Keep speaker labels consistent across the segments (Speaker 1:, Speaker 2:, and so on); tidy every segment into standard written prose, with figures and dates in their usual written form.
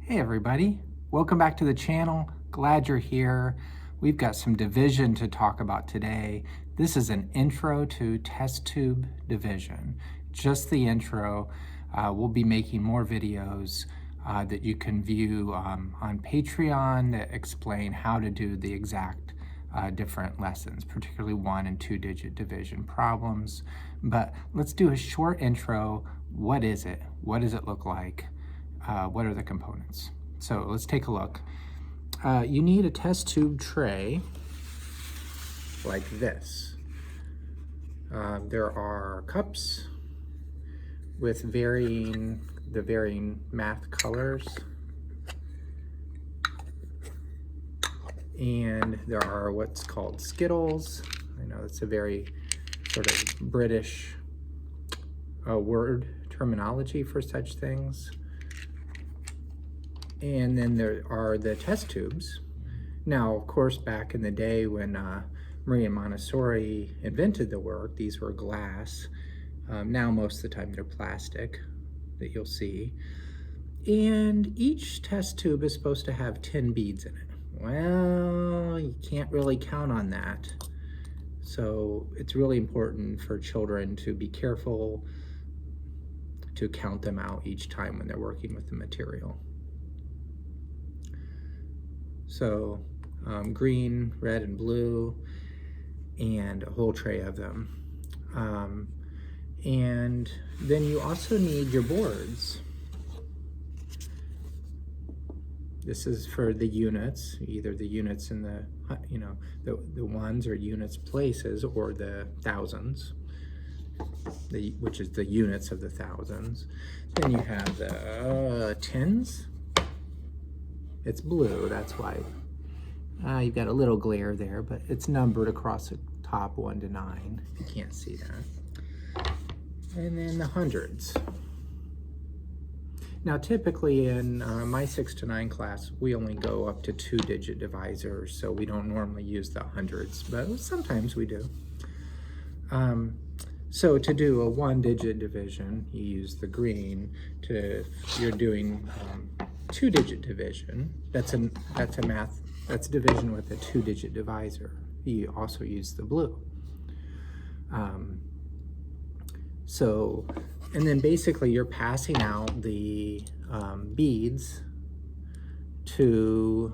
Speaker 1: Hey everybody, welcome back to the channel. Glad you're here. We've got some division to talk about today. This is an intro to test tube division. Just the intro. We'll be making more videos that you can view on Patreon that explain how to do the exact different lessons, particularly 1 and 2 digit division problems. But let's do a short intro. What is it? What does it look like? What are the components? So let's take a look. You need a test tube tray like this. There are cups with varying math colors. And there are what's called Skittles. I know it's a very sort of British word terminology for such things. And then there are the test tubes. Now, of course, back in the day when Maria Montessori invented the work, these were glass. Now, most of the time, they're plastic that you'll see. And each test tube is supposed to have 10 beads in it. Well, you can't really count on that. So it's really important for children to be careful to count them out each time when they're working with the material. So green, red, and blue, and a whole tray of them. And then you also need your boards. This is for the units, either the units in the, the ones or units places, or the thousands, which is the units of the thousands. Then you have the tens. It's blue, that's why. You've got a little glare there, but it's numbered across the top 1 to 9. You can't see that. And then the hundreds. Now, typically in my 6 to 9 class, we only go up to 2-digit divisors, so we don't normally use the hundreds, but sometimes we do. So to do a 1-digit division, you use the green. You're doing 2-digit division. That's division with a 2-digit divisor. You also use the blue. And then basically you're passing out the beads to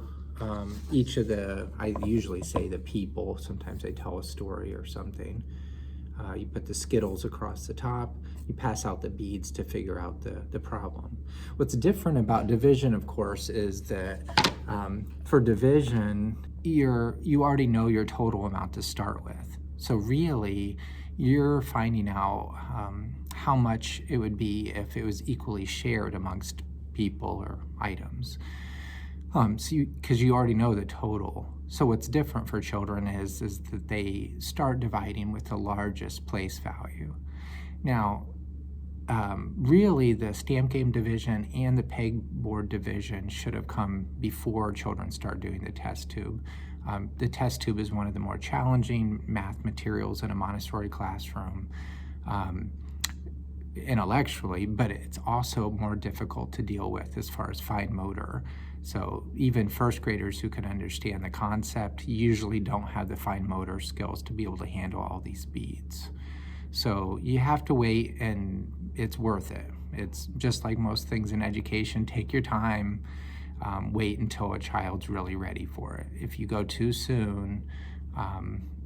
Speaker 1: each of I usually say the people, sometimes I tell a story or something. You put the Skittles across the top, you pass out the beads to figure out the problem. What's different about division, of course, is that for division, you already know your total amount to start with. So really, you're finding out how much it would be if it was equally shared amongst people or items. Because you already know the total. So what's different for children is that they start dividing with the largest place value. Now, really the stamp game division and the pegboard division should have come before children start doing the test tube. The test tube is one of the more challenging math materials in a Montessori classroom intellectually, but it's also more difficult to deal with as far as fine motor. So even first graders who can understand the concept usually don't have the fine motor skills to be able to handle all these beads. So you have to wait, and it's worth it. It's just like most things in education. Take your time, wait until a child's really ready for it. If you go too soon,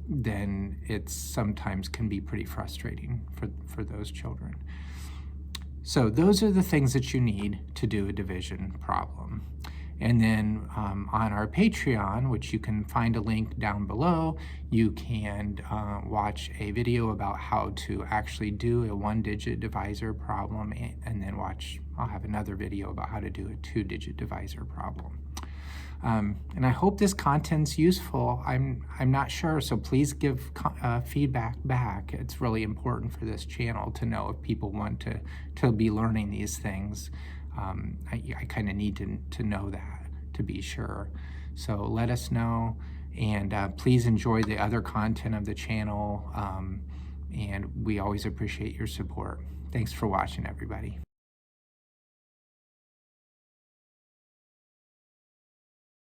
Speaker 1: then it sometimes can be pretty frustrating for those children. So those are the things that you need to do a division problem. And then on our Patreon, which you can find a link down below, you can watch a video about how to actually do a 1-digit divisor problem, and then I'll have another video about how to do a 2-digit divisor problem. And I hope this content's useful. I'm not sure, so please give feedback back. It's really important for this channel to know if people want to be learning these things. I kind of need to know that to be sure. So let us know, and please enjoy the other content of the channel, and we always appreciate your support. Thanks for watching, everybody.